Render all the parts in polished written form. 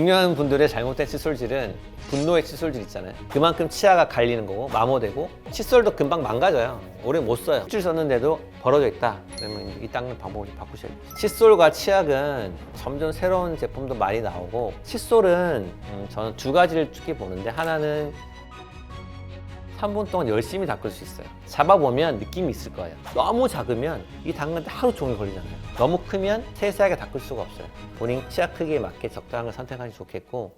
중년 분들의 잘못된 칫솔질은 분노의 칫솔질 있잖아요. 그만큼 치아가 갈리는 거고 마모되고 칫솔도 금방 망가져요. 오래 못 써요. 일주일 썼는데도 벌어져 있다. 그러면 이 닦는 방법을 좀 바꾸셔야 돼요. 칫솔과 치약은 점점 새로운 제품도 많이 나오고, 칫솔은 저는 두 가지를 크게 보는데, 하나는 3분 동안 열심히 닦을 수 있어요. 잡아보면 느낌이 있을 거예요. 너무 작으면 이 닦는데 하루 종일 걸리잖아요. 너무 크면 세세하게 닦을 수가 없어요. 본인 치아 크기에 맞게 적당한 걸 선택하는 게 좋겠고,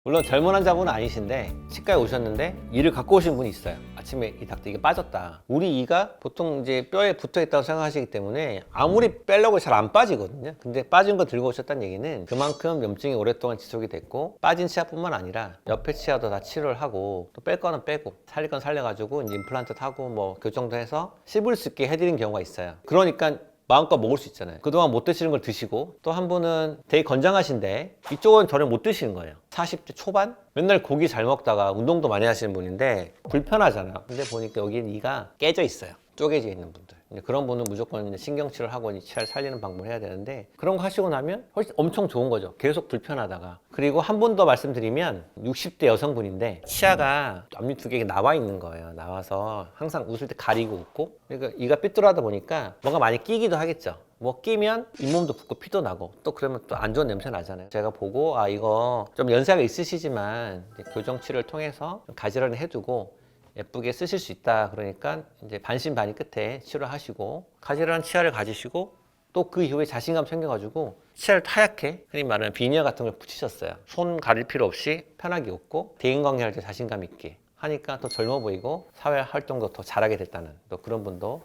물론 젊은 환자분은 아니신데 치과에 오셨는데 이를 갖고 오신 분이 있어요. 아침에 이 닥터 이게 빠졌다. 우리 이가 보통 이제 뼈에 붙어 있다고 생각하시기 때문에 아무리 빼려고 잘 안 빠지거든요. 근데 빠진 거 들고 오셨다는 얘기는 그만큼 염증이 오랫동안 지속이 됐고, 빠진 치아뿐만 아니라 옆에 치아도 다 치료를 하고 또 뺄 거는 빼고 살릴 건 살려가지고 이제 임플란트 하고 뭐 교정도 해서 씹을 수 있게 해드린 경우가 있어요. 그러니까 마음껏 먹을 수 있잖아요. 그동안 못 드시는 걸 드시고, 또 한 분은 되게 건장하신데 이쪽은 전혀 못 드시는 거예요. 40대 초반? 맨날 고기 잘 먹다가 운동도 많이 하시는 분인데 불편하잖아요. 근데 보니까 여기는 이가 깨져 있어요. 쪼개져 있는 분들. 그런 분은 무조건 신경치료를 하고 치아를 살리는 방법을 해야 되는데, 그런 거 하시고 나면 훨씬 엄청 좋은 거죠. 계속 불편하다가. 그리고 한 번 더 말씀드리면 60대 여성분인데 치아가 앞니 두 개가 나와 있는 거예요. 나와서 항상 웃을 때 가리고 웃고, 그러니까 이가 삐뚤하다 보니까 뭔가 많이 끼기도 하겠죠. 뭐 끼면 잇몸도 붓고 피도 나고, 또 그러면 또 안 좋은 냄새 나잖아요. 제가 보고 이거 좀 연세가 있으시지만 교정 치료를 통해서 가지런히 해두고 예쁘게 쓰실 수 있다. 그러니까 이제 반신반의 끝에 치료하시고 가지런한 치아를 가지시고, 또 그 이후에 자신감 생겨가지고 치아를 하얗게, 흔히 말하는 비니어 같은 걸 붙이셨어요. 손 가릴 필요 없이 편하게 웃고 대인관계할 때 자신감 있게 하니까 더 젊어 보이고 사회 활동도 더 잘하게 됐다는, 또 그런 분도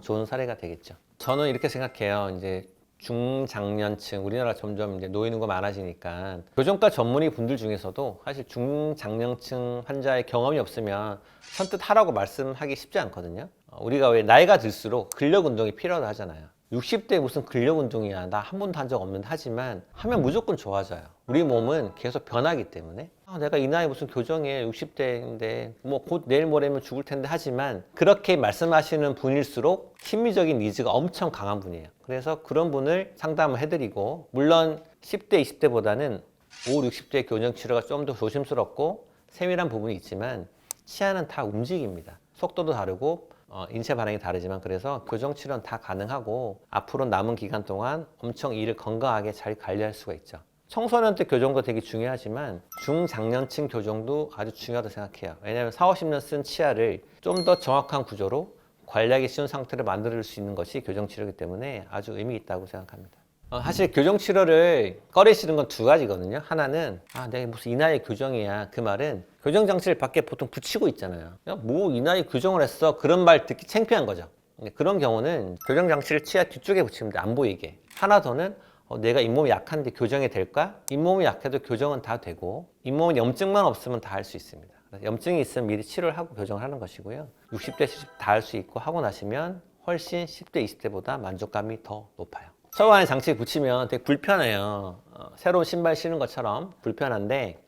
좋은 사례가 되겠죠. 저는 이렇게 생각해요. 이제 중장년층, 우리나라 점점 이제 노인 인구가 많아지니까 교정과 전문의 분들 중에서도 사실 중장년층 환자의 경험이 없으면 선뜻 하라고 말씀하기 쉽지 않거든요. 우리가 왜 나이가 들수록 근력 운동이 필요하다 하잖아요. 60대 무슨 근력 운동이야, 나 한 번도 한 적 없는데, 하지만 하면 무조건 좋아져요. 우리 몸은 계속 변하기 때문에 내가 이 나이 무슨 교정해, 60대인데 뭐 곧 내일 모레면 죽을 텐데, 하지만 그렇게 말씀하시는 분일수록 심리적인 니즈가 엄청 강한 분이에요. 그래서 그런 분을 상담을 해드리고, 물론 10대, 20대보다는 5, 60대 교정 치료가 좀 더 조심스럽고 세밀한 부분이 있지만 치아는 다 움직입니다. 속도도 다르고 인체 반응이 다르지만, 그래서 교정 치료는 다 가능하고 앞으로 남은 기간 동안 엄청 이를 건강하게 잘 관리할 수가 있죠. 청소년 때 교정도 되게 중요하지만 중장년층 교정도 아주 중요하다고 생각해요. 왜냐하면 40, 50년 쓴 치아를 좀 더 정확한 구조로 관리하기 쉬운 상태를 만들 수 있는 것이 교정 치료이기 때문에 아주 의미 있다고 생각합니다. 사실 교정 치료를 꺼리시는 건 두 가지거든요. 하나는 내가 무슨 이 나이에 교정이야. 그 말은 교정 장치를 밖에 보통 붙이고 있잖아요. 뭐 이 나이에 교정을 했어, 그런 말 듣기 창피한 거죠. 그런 경우는 교정 장치를 치아 뒤쪽에 붙이면 돼, 안 보이게. 하나 더는 내가 잇몸이 약한데 교정이 될까? 잇몸이 약해도 교정은 다 되고, 잇몸은 염증만 없으면 다 할 수 있습니다. 염증이 있으면 미리 치료를 하고 교정을 하는 것이고요. 60대, 70대 다 할 수 있고, 하고 나시면 훨씬 10대, 20대보다 만족감이 더 높아요. 처음 안에 장치 붙이면 되게 불편해요. 새로운 신발 신는 것처럼 불편한데,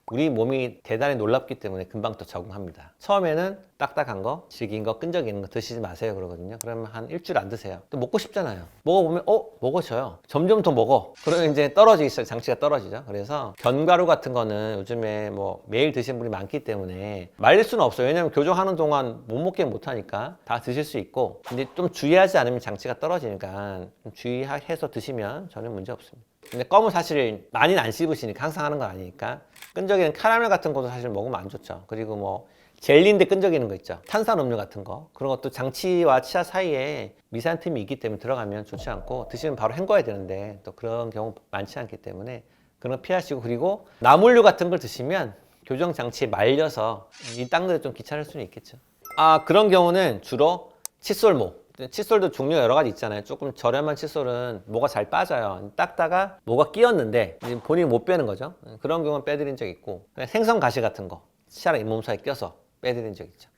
우리 몸이 대단히 놀랍기 때문에 금방 또 적응합니다. 처음에는 딱딱한 거, 질긴 거, 끈적이는 거 드시지 마세요 그러거든요. 그러면 한 일주일 안 드세요. 또 먹고 싶잖아요. 먹어보면 먹어져요. 점점 더 먹어. 그러면 이제 떨어지기 시작, 장치가 떨어지죠. 그래서 견과류 같은 거는 요즘에 뭐 매일 드시는 분이 많기 때문에 말릴 수는 없어요. 왜냐면 교정하는 동안 못 먹게 못하니까 다 드실 수 있고, 근데 좀 주의하지 않으면 장치가 떨어지니까 좀 주의해서 드시면 전혀 문제 없습니다. 근데 껌은 사실 많이는 안 씹으시니까, 항상 하는 건 아니니까. 끈적이는 카라멜 같은 것도 사실 먹으면 안 좋죠. 그리고 뭐 젤리인데 끈적이는 거 있죠. 탄산음료 같은 거, 그런 것도 장치와 치아 사이에 미세한 틈이 있기 때문에 들어가면 좋지 않고, 드시면 바로 헹궈야 되는데 또 그런 경우 많지 않기 때문에 그런 거 피하시고, 그리고 나물류 같은 걸 드시면 교정 장치에 말려서 이 닦는 데 좀 귀찮을 수는 있겠죠. 그런 경우는 주로 칫솔모, 칫솔도 종류 여러 가지 있잖아요. 조금 저렴한 칫솔은 뭐가 잘 빠져요. 닦다가 뭐가 끼었는데 본인이 못 빼는 거죠. 그런 경우는 빼드린 적 있고, 생선 가시 같은 거 치아랑 잇몸 사이에 껴서 빼드린 적 있죠.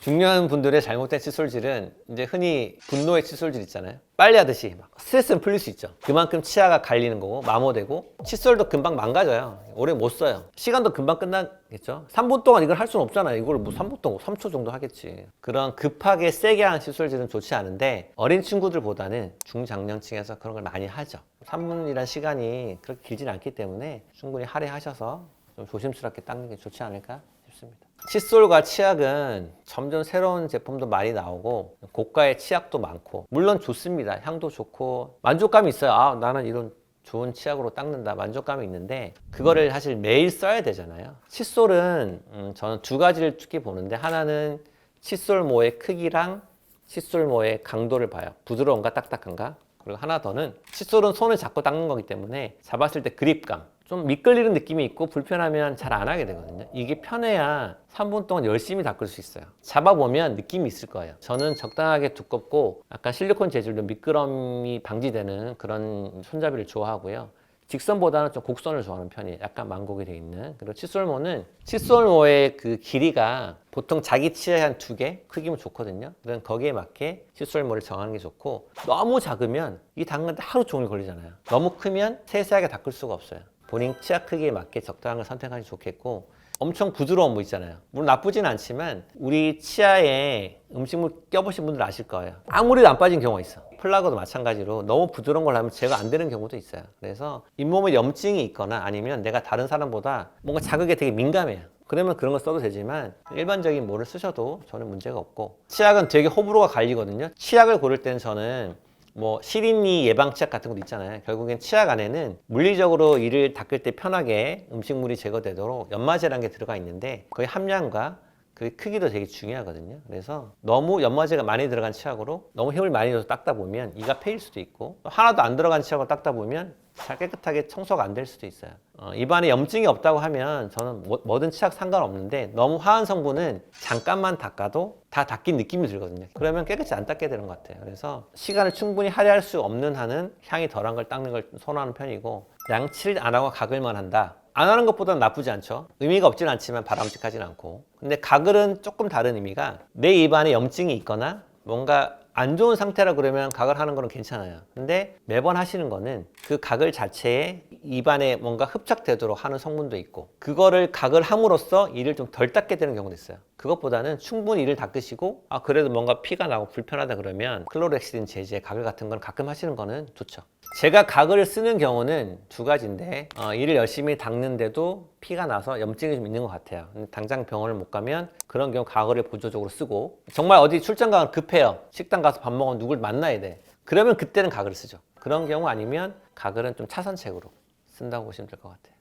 중년 분들의 잘못된 칫솔질은 이제 흔히 분노의 칫솔질 있잖아요. 빨래하듯이 막 스트레스는 풀릴 수 있죠. 그만큼 치아가 갈리는 거고 마모되고 칫솔도 금방 망가져요. 오래 못 써요. 시간도 금방 끝나겠죠. 3분 동안 이걸 할 수는 없잖아요. 이걸 뭐 3분 동안 3초 정도 하겠지. 그런 급하게 세게 하는 칫솔질은 좋지 않은데 어린 친구들보다는 중장년층에서 그런 걸 많이 하죠. 3분이란 시간이 그렇게 길지는 않기 때문에 충분히 할애하셔서 좀 조심스럽게 닦는 게 좋지 않을까 싶습니다. 칫솔과 치약은 점점 새로운 제품도 많이 나오고 고가의 치약도 많고 물론 좋습니다. 향도 좋고 만족감이 있어요. 아, 나는 이런 좋은 치약으로 닦는다 만족감이 있는데 그거를 사실 매일 써야 되잖아요. 칫솔은 저는 두 가지를 특히 보는데 하나는 칫솔모의 크기랑 칫솔모의 강도를 봐요. 부드러운가 딱딱한가. 그리고 하나 더는 칫솔은 손을 잡고 닦는 거기 때문에 잡았을 때 그립감 좀 미끌리는 느낌이 있고 불편하면 잘 안 하게 되거든요. 이게 편해야 3분 동안 열심히 닦을 수 있어요. 잡아보면 느낌이 있을 거예요. 저는 적당하게 두껍고 약간 실리콘 재질로 미끄럼이 방지되는 그런 손잡이를 좋아하고요. 직선보다는 좀 곡선을 좋아하는 편이에요. 약간 만곡이 되어 있는. 그리고 칫솔모는 칫솔모의 그 길이가 보통 자기 치아에 한 2개 크기면 좋거든요. 그럼 거기에 맞게 칫솔모를 정하는 게 좋고 너무 작으면 이 닦는데 하루 종일 걸리잖아요. 너무 크면 세세하게 닦을 수가 없어요. 본인 치아 크기에 맞게 적당한 걸 선택하는 게 좋겠고 엄청 부드러운 뭐 있잖아요. 물론 나쁘진 않지만 우리 치아에 음식물 껴보신 분들 아실 거예요. 아무리 안 빠진 경우가 있어. 플라그도 마찬가지로 너무 부드러운 걸 하면 제거 안 되는 경우도 있어요. 그래서 잇몸에 염증이 있거나 아니면 내가 다른 사람보다 뭔가 자극에 되게 민감해요. 그러면 그런 거 써도 되지만 일반적인 뭐를 쓰셔도 저는 문제가 없고 치약은 되게 호불호가 갈리거든요. 치약을 고를 때는 저는 뭐 시린니 예방 치약 같은 것도 있잖아요. 결국엔 치약 안에는 물리적으로 이를 닦을 때 편하게 음식물이 제거되도록 연마제라는 게 들어가 있는데 거의 함량과 그 크기도 되게 중요하거든요. 그래서 너무 연마제가 많이 들어간 치약으로 너무 힘을 많이 줘서 닦다 보면 이가 패일 수도 있고 하나도 안 들어간 치약으로 닦다 보면 잘 깨끗하게 청소가 안 될 수도 있어요. 입안에 염증이 없다고 하면 저는 뭐든 치약 상관없는데 너무 화한 성분은 잠깐만 닦아도 다 닦인 느낌이 들거든요. 그러면 깨끗이 안 닦게 되는 것 같아요. 그래서 시간을 충분히 할애할 수 없는 한은 향이 덜한 걸 닦는 걸 선호하는 편이고 양치를 안 하고 가글만 한다. 안 하는 것보다는 나쁘지 않죠. 의미가 없진 않지만 바람직하진 않고. 근데 가글은 조금 다른 의미가 내 입안에 염증이 있거나 뭔가 안 좋은 상태라 그러면 가글하는 거는 괜찮아요. 근데 매번 하시는 거는 그 가글 자체에 입안에 뭔가 흡착되도록 하는 성분도 있고 그거를 가글함으로써 이를 좀 덜 닦게 되는 경우도 있어요. 그것보다는 충분히 이를 닦으시고 아 그래도 뭔가 피가 나고 불편하다 그러면 클로렉시딘 제제 가글 같은 건 가끔 하시는 거는 좋죠. 제가 가글을 쓰는 경우는 두 가지인데 이를 열심히 닦는데도 피가 나서 염증이 좀 있는 것 같아요. 당장 병원을 못 가면 그런 경우 가글을 보조적으로 쓰고 정말 어디 출장 가면 급해요. 식당 가서 밥 먹으면 누굴 만나야 돼. 그러면 그때는 가글을 쓰죠. 그런 경우 아니면 가글은 좀 차선책으로 쓴다고 보시면 될 것 같아요.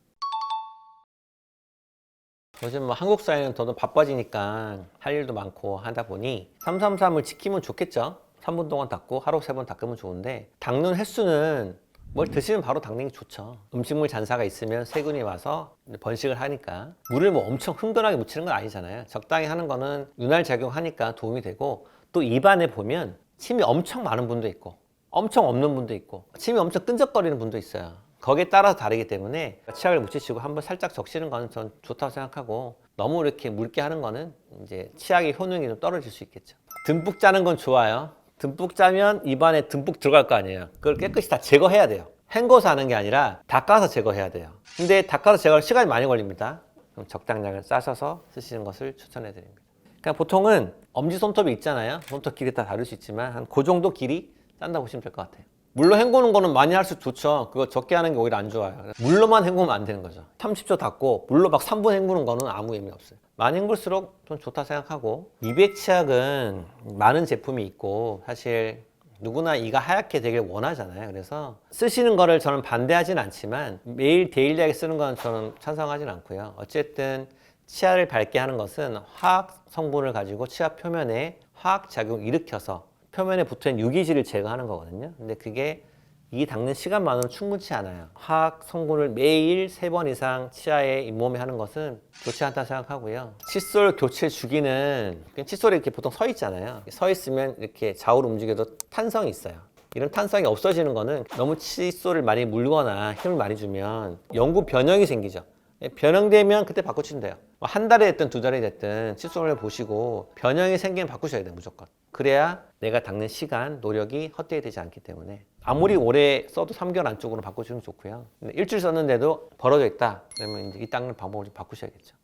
요즘 뭐 한국 사회는 더더 바빠지니까 할 일도 많고 하다 보니 333을 지키면 좋겠죠. 3분 동안 닦고 하루 3번 닦으면 좋은데 닦는 횟수는 뭘 드시면 바로 닦는 게 좋죠. 음식물 잔사가 있으면 세균이 와서 번식을 하니까 물을 뭐 엄청 흥건하게 묻히는 건 아니잖아요. 적당히 하는 거는 윤활 작용하니까 도움이 되고 또 입안에 보면 침이 엄청 많은 분도 있고 엄청 없는 분도 있고 침이 엄청 끈적거리는 분도 있어요. 거기에 따라서 다르기 때문에 치약을 묻히시고 한번 살짝 적시는 거는 전 좋다고 생각하고 너무 이렇게 묽게 하는 거는 이제 치약의 효능이 좀 떨어질 수 있겠죠. 듬뿍 짜는 건 좋아요. 듬뿍 짜면 입안에 듬뿍 들어갈 거 아니에요. 그걸 깨끗이 다 제거해야 돼요. 헹궈서 하는 게 아니라 닦아서 제거해야 돼요. 근데 닦아서 제거할 시간이 많이 걸립니다. 그럼 적당량을 싸셔서 쓰시는 것을 추천해 드립니다. 그냥 보통은 엄지손톱이 있잖아요. 손톱 길이 다 다를 수 있지만 한 그 정도 길이 짠다 보시면 될 것 같아요. 물로 헹구는 거는 많이 할 수 좋죠. 그거 적게 하는 게 오히려 안 좋아요. 물로만 헹구면 안 되는 거죠. 30초 닦고 물로 막 3분 헹구는 거는 아무 의미 없어요. 많이 헹굴수록 좀 좋다 생각하고 미백 치약은 많은 제품이 있고 사실 누구나 이가 하얗게 되길 원하잖아요. 그래서 쓰시는 거를 저는 반대하진 않지만 매일 데일리하게 쓰는 건 저는 찬성하진 않고요. 어쨌든 치아를 밝게 하는 것은 화학 성분을 가지고 치아 표면에 화학 작용을 일으켜서 표면에 붙어있는 유기질을 제거하는 거거든요. 근데 그게 이 닦는 시간만으로는 충분치 않아요. 화학 성분을 매일 3번 이상 치아에 잇몸에 하는 것은 좋지 않다 생각하고요. 칫솔 교체 주기는 칫솔이 이렇게 보통 서 있잖아요. 서 있으면 이렇게 좌우로 움직여도 탄성이 있어요. 이런 탄성이 없어지는 거는 너무 칫솔을 많이 물거나 힘을 많이 주면 영구 변형이 생기죠. 변형되면 그때 바꾸시면 돼요. 한 달에 됐든 두 달이 됐든 칫솔을 보시고 변형이 생기면 바꾸셔야 돼요, 무조건. 그래야 내가 닦는 시간, 노력이 헛되이 되지 않기 때문에 아무리 오래 써도 3개월 안쪽으로 바꾸시면 좋고요. 근데 일주일 썼는데도 벌어져 있다. 그러면 이제 이 닦는 방법을 좀 바꾸셔야겠죠.